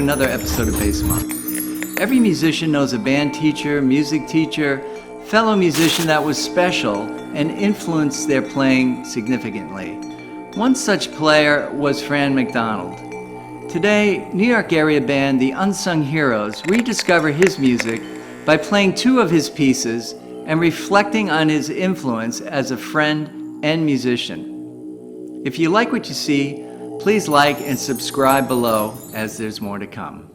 to another episode of Bass Monk. Every musician knows a band teacher, music teacher, fellow musician that was special and influenced their playing significantly. One such player was Fran McDonald. Today, New York area band The Unsung Heroes rediscover his music by playing two of his pieces and reflecting on his influence as a friend and musician. If you like what you see, please like and subscribe below, as there's more to come.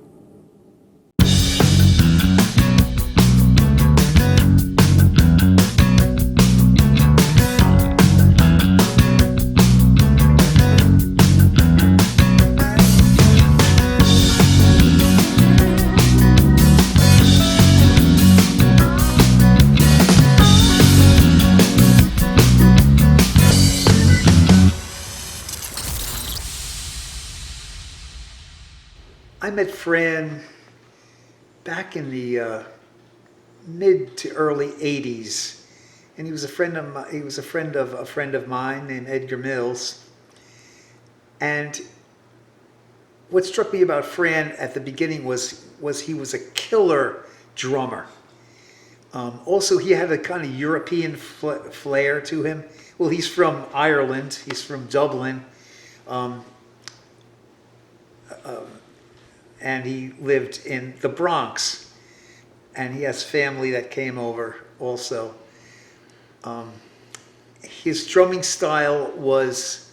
I met Fran back in the mid to early '80s, and he was a friend of a friend of mine named Edgar Mills. And what struck me about Fran at the beginning was he was a killer drummer. Also, he had a kind of European flair to him. Well, he's from Ireland. He's from Dublin. And he lived in the Bronx, and he has family that came over also. His drumming style was,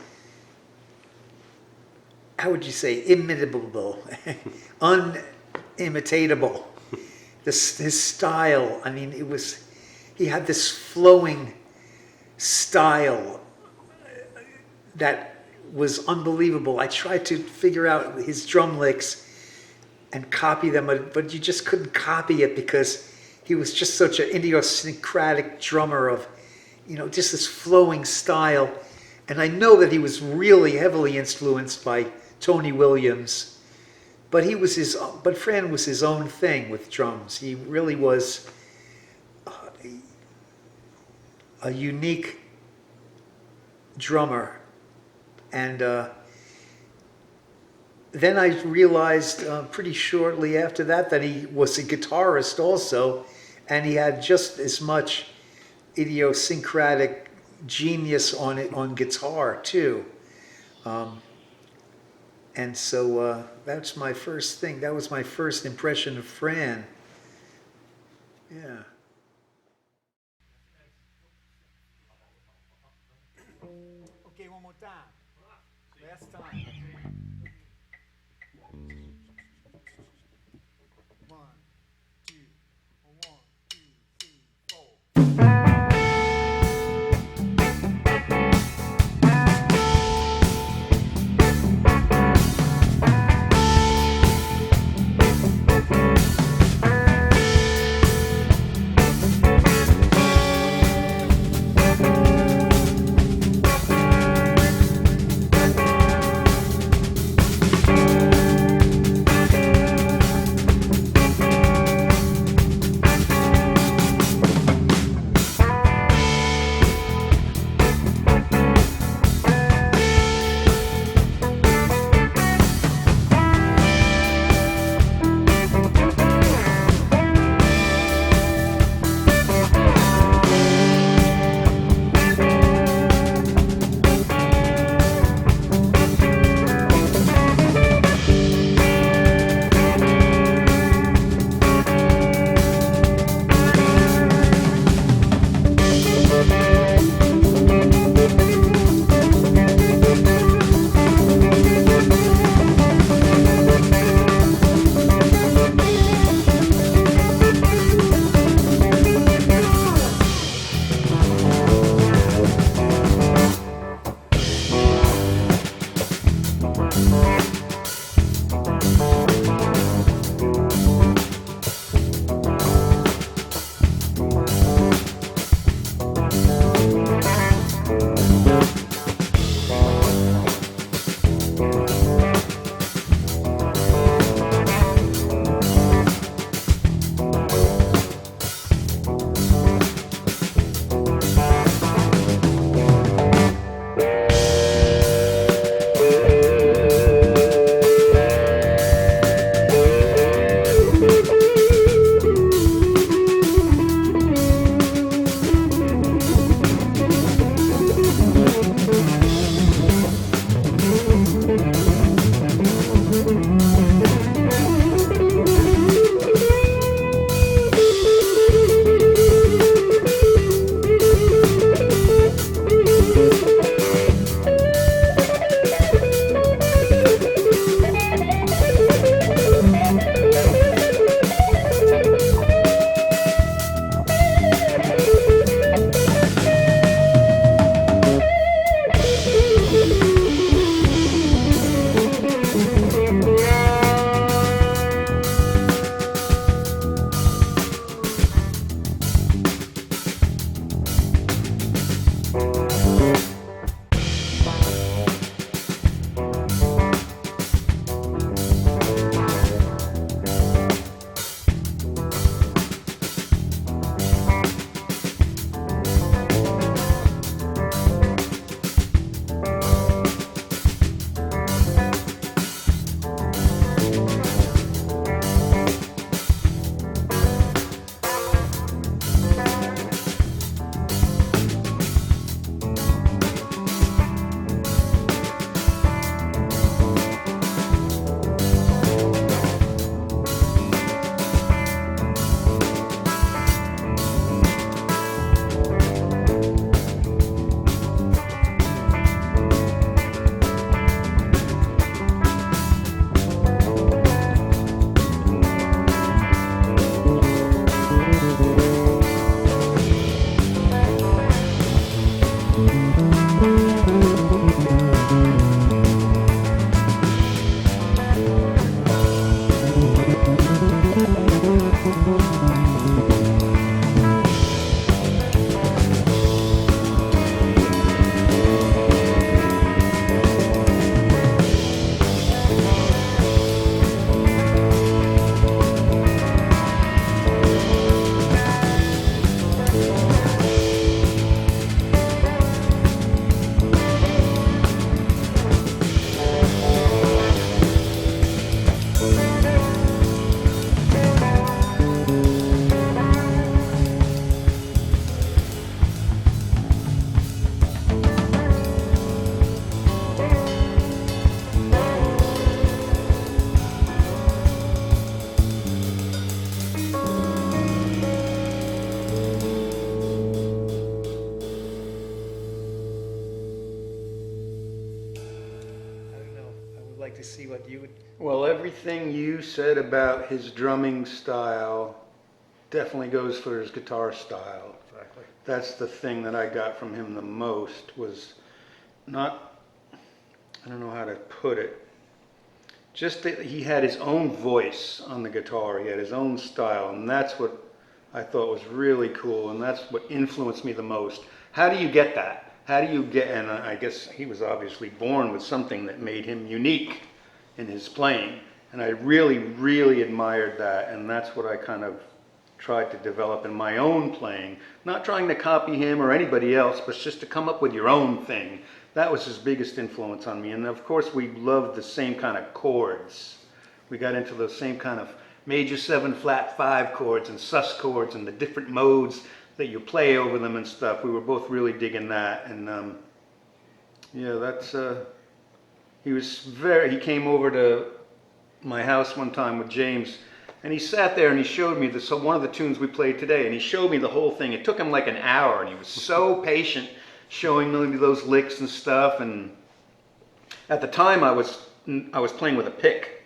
how would you say, inimitable, unimitatable. His style, I mean, he had this flowing style that was unbelievable. I tried to figure out his drum licks and copy them, but you just couldn't copy it because he was just such an idiosyncratic drummer of, just this flowing style. And I know that he was really heavily influenced by Tony Williams, but Fran was his own thing with drums. He really was a unique drummer. And then I realized pretty shortly after that he was a guitarist also, and he had just as much idiosyncratic genius on guitar too. And so that's my first thing. That was my first impression of Fran. Yeah. Okay, one more time. Last time. 1, 2, 1, 2, 3, 4. like to see what you would. Well, everything you said about his drumming style definitely goes for his guitar style. Exactly. That's the thing that I got from him the most, was not, I don't know how to put it, just that he had his own voice on the guitar, he had his own style, and that's what I thought was really cool, and that's what influenced me the most. How do you get that? How do you get, and I guess he was obviously born with something that made him unique in his playing, and I really, really admired that, and that's what I kind of tried to develop in my own playing. Not trying to copy him or anybody else, but just to come up with your own thing. That was his biggest influence on me. And of course we loved the same kind of chords. We got into those same kind of major 7 flat 5 chords and sus chords and the different modes that you play over them and stuff. We were both really digging that. And yeah, that's, he came over to my house one time with James, and he sat there and he showed me one of the tunes we played today, and he showed me the whole thing. It took him like an hour, and he was so patient showing me those licks and stuff. And at the time I was playing with a pick,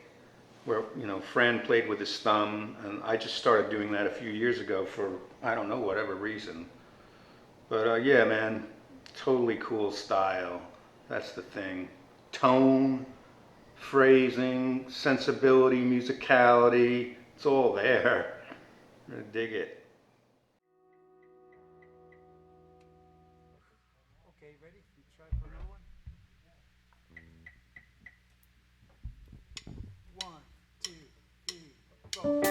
where, you know, Fran played with his thumb, and I just started doing that a few years ago for, I don't know, whatever reason. But yeah, man, totally cool style. That's the thing. Tone, phrasing, sensibility, musicality, it's all there. I dig it. Okay, ready? You try for another one? 1, 2, 3, go.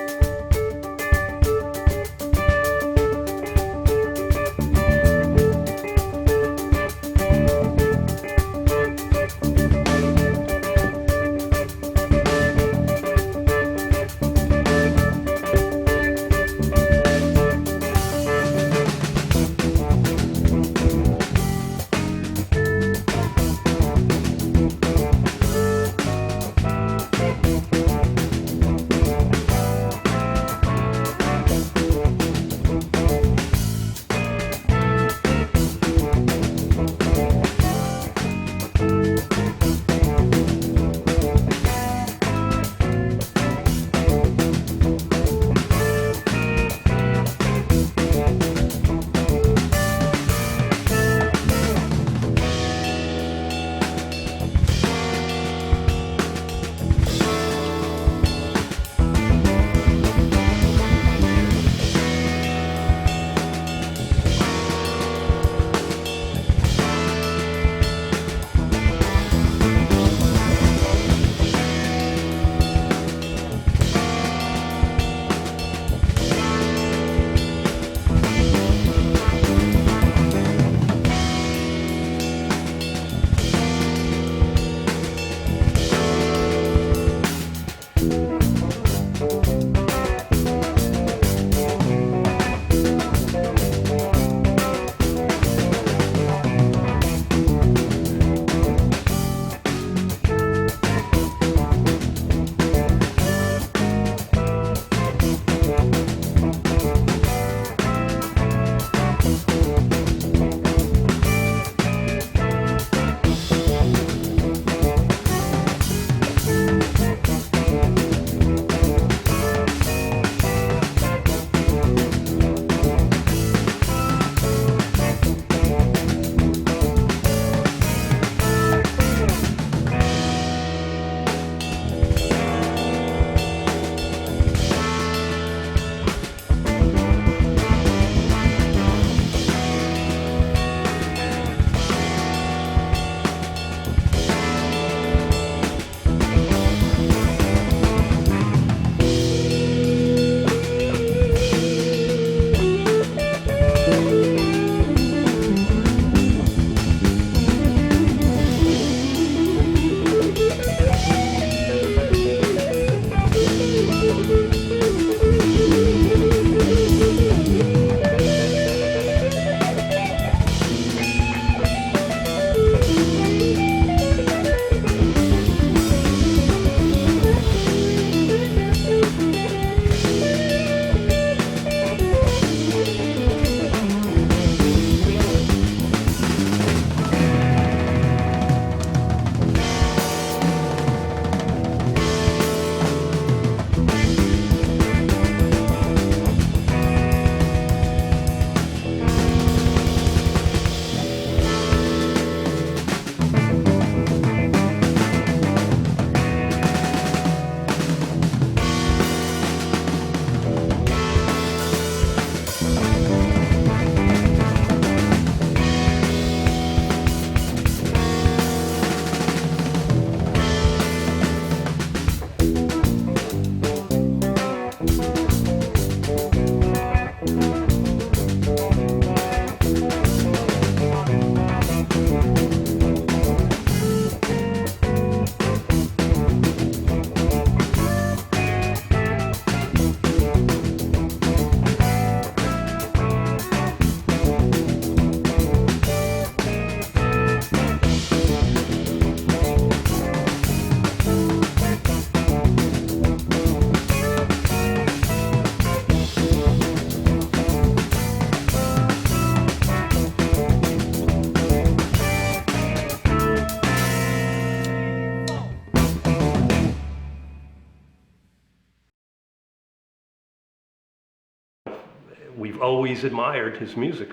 we've always admired his music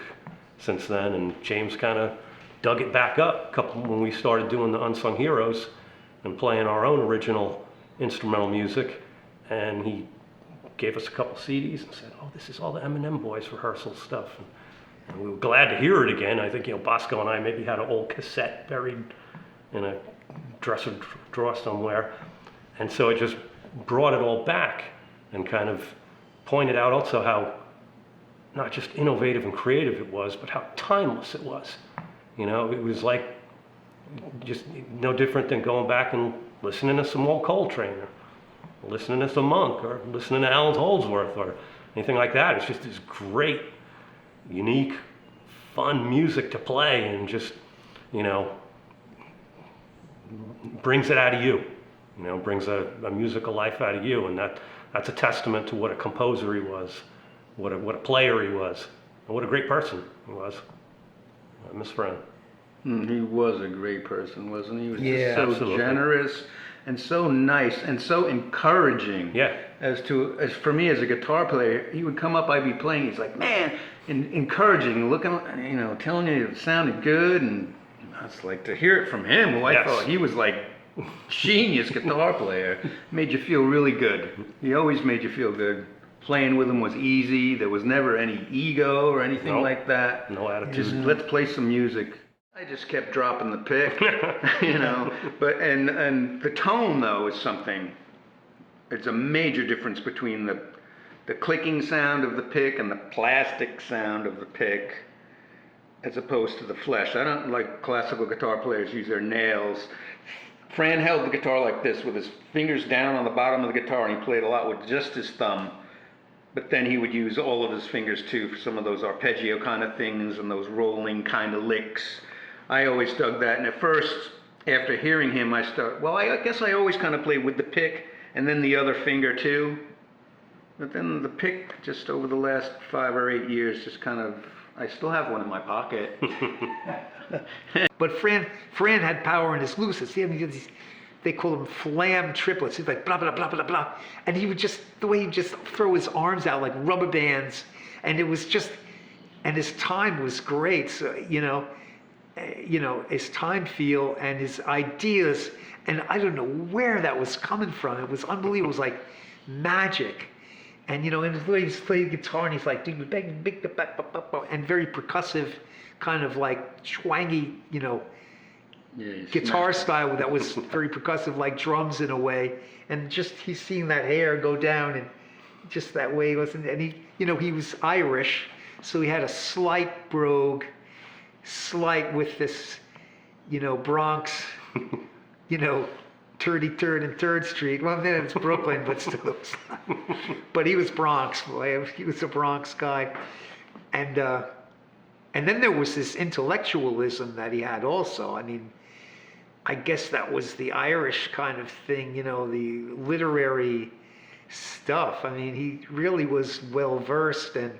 since then. And James kind of dug it back up when we started doing the Unsung Heroes and playing our own original instrumental music. And he gave us a couple CDs and said, "Oh, this is all the Eminem Boys rehearsal stuff." And we were glad to hear it again. I think, Bosco and I maybe had an old cassette buried in a dresser drawer somewhere. And so it just brought it all back and kind of pointed out also how not just innovative and creative it was, but how timeless it was. It was like just no different than going back and listening to some old Coltrane or listening to some Monk or listening to Alan Holdsworth or anything like that. It's just this great, unique, fun music to play and just, brings it out of you, brings a musical life out of you. And that's a testament to what a composer he was, what a player he was, and what a great person he was. I miss Fran. He was a great person, wasn't he? He was Yeah, just so absolutely. generous and so nice and so encouraging. Yeah. As for me as a guitar player, he would come up, I'd be playing, he's like, "Man," and encouraging, looking, telling you it sounded good, and I was like, to hear it from him, who I Yes. thought he was like genius guitar player, made you feel really good. He always made you feel good. Playing with him was easy. There was never any ego or anything Nope. like that. No attitude. Just let's play some music. I just kept dropping the pick, But and the tone though is something. It's a major difference between the clicking sound of the pick and the plastic sound of the pick, as opposed to the flesh. I don't like classical guitar players use their nails. Fran held the guitar like this with his fingers down on the bottom of the guitar, and he played a lot with just his thumb. But then he would use all of his fingers too for some of those arpeggio kind of things and those rolling kind of licks. I always dug that. And at first, after hearing him, I guess I always kind of played with the pick and then the other finger too. But then the pick, just over the last 5 or 8 years, just kind of, I still have one in my pocket. But Fran had power in his looses. He had these, they call them flam triplets. He's like blah blah blah blah blah, and he would just, the way he'd just throw his arms out like rubber bands, and it was just, and his time was great. So his time feel and his ideas, and I don't know where that was coming from. It was unbelievable. It was like magic. And and the way he's playing guitar, and he's like and very percussive, kind of like twangy, guitar style that was very percussive, like drums in a way. And just he's seeing that hair go down, and just that way he wasn't. And he was Irish, so he had a slight brogue, slight with this, Bronx, 33rd and 3rd Street. Well, then it's Brooklyn, but still. But he was Bronx. He was a Bronx guy. And then there was this intellectualism that he had also. I mean, I guess that was the Irish kind of thing, the literary stuff. I mean, he really was well versed, and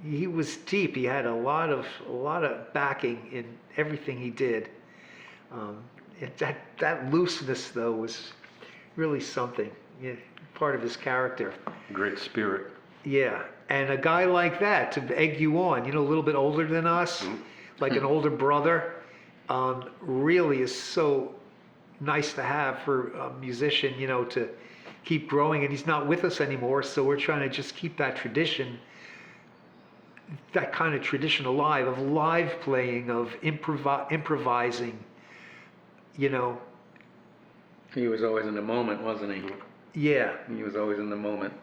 he was deep. He had a lot of backing in everything he did. That looseness, though, was really something. Part of his character. Great spirit. Yeah, and a guy like that to egg you on, a little bit older than us, like an older brother, really is so nice to have for a musician, to keep growing. And he's not with us anymore, so we're trying to just keep that tradition, that kind of tradition alive, of live playing, of improvising, He was always in the moment, wasn't he? Yeah. He was always in the moment.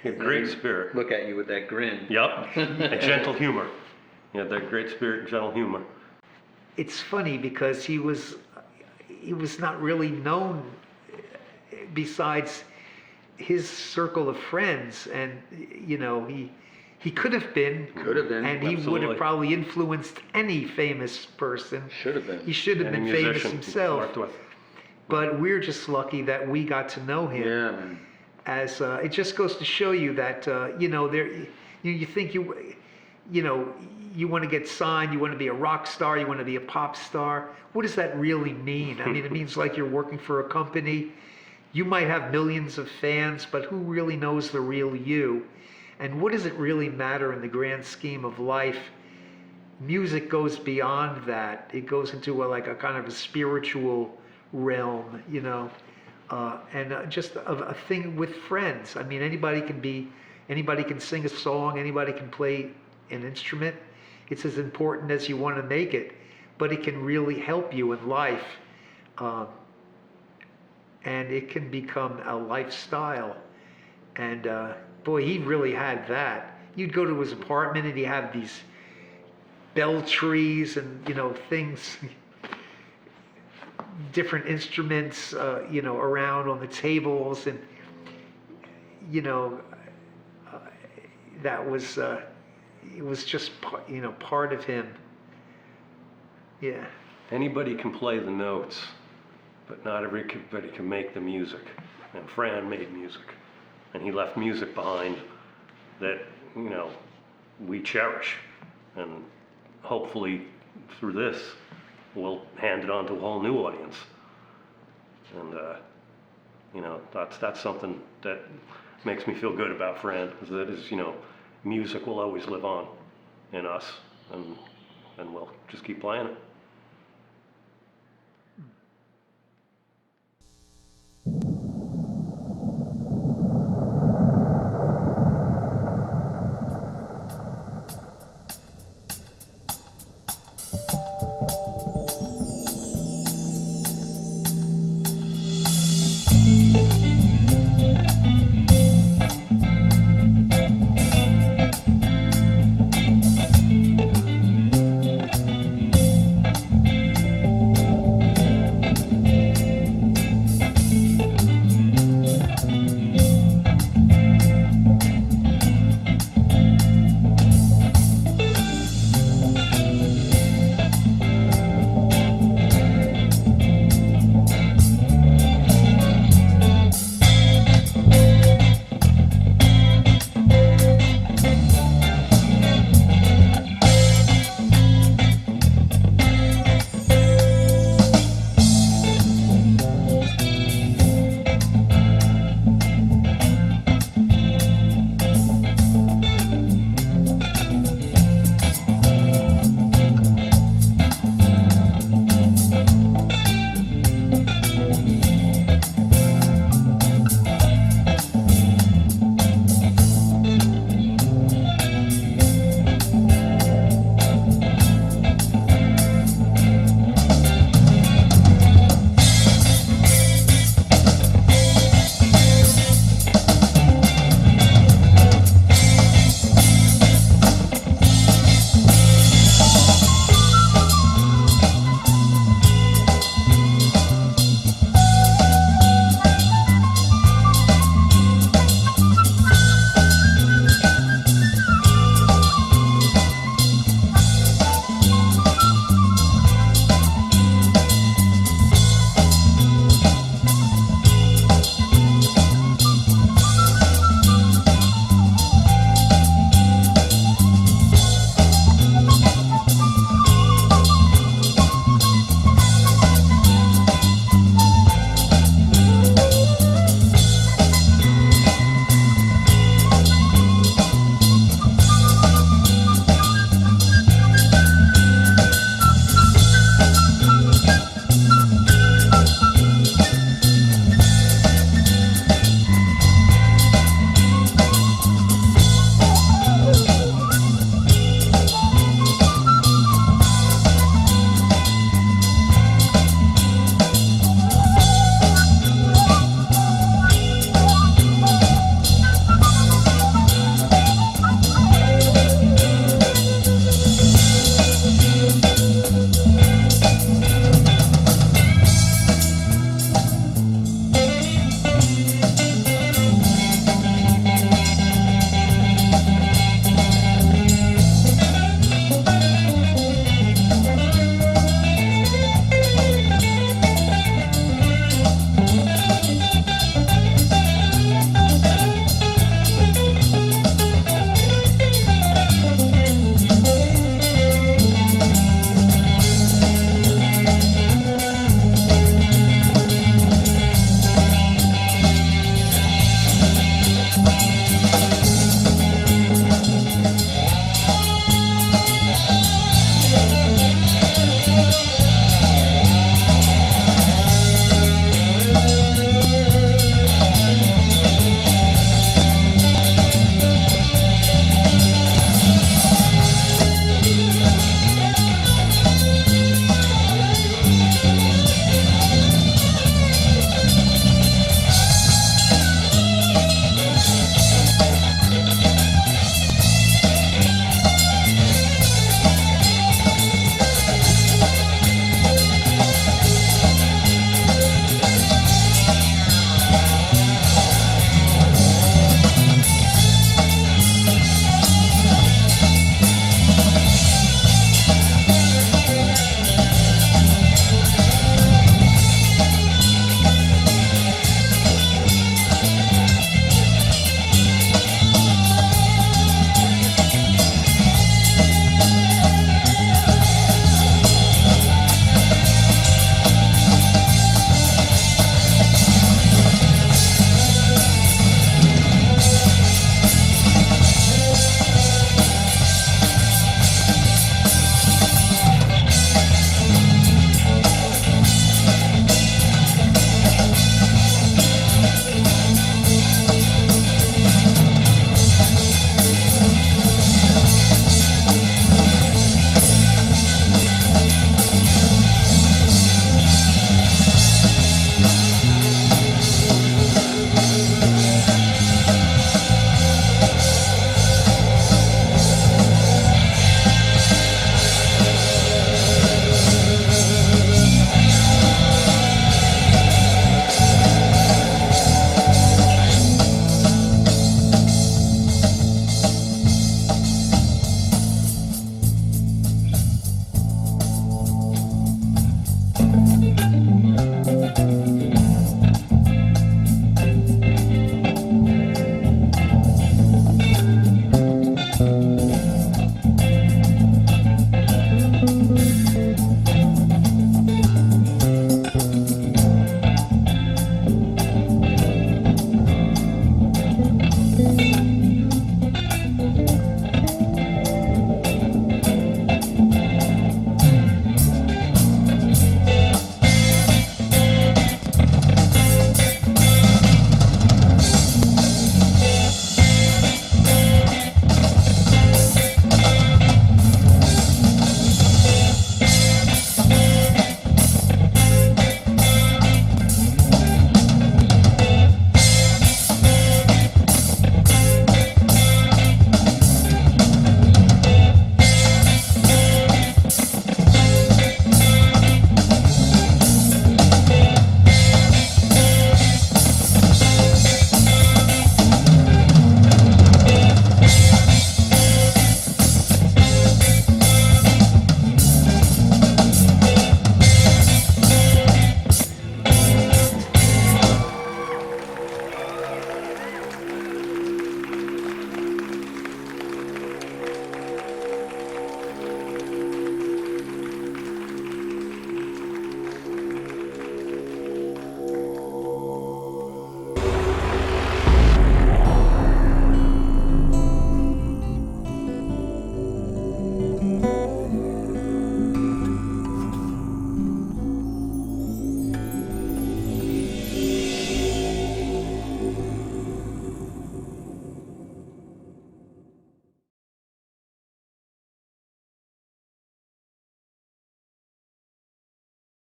Great spirit. Look at you with that grin. Yep. A gentle humor. Yeah, that great spirit, gentle humor. It's funny because he was not really known besides his circle of friends, and he could have been. Could have been. And he would Absolutely. have probably influenced any famous person. Should have been. He should have Any been famous musician himself. worked with. But we're just lucky that we got to know him. Yeah, man. As it just goes to show you that you think you want to get signed, you want to be a rock star, you want to be a pop star. What does that really mean? I mean, it means like you're working for a company. You might have millions of fans, but who really knows the real you? And what does it really matter in the grand scheme of life? Music goes beyond that. It goes into like a kind of a spiritual realm, you know, and just a thing with friends. I mean, anybody can sing a song, anybody can play an instrument. It's as important as you want to make it, but it can really help you in life, and it can become a lifestyle. And boy, he really had that. You'd go to his apartment and he'd have these bell trees and, you know, things, different instruments, you know, around on the tables, and, you know, that was, it was just, you know, part of him. Yeah. Anybody can play the notes, but not everybody can make the music. And Fran made music, and he left music behind that, you know, we cherish. And hopefully through this, we'll hand it on to a whole new audience. And, you know, that's something that makes me feel good about Fran, is that his, you know, music will always live on in us, and we'll just keep playing it.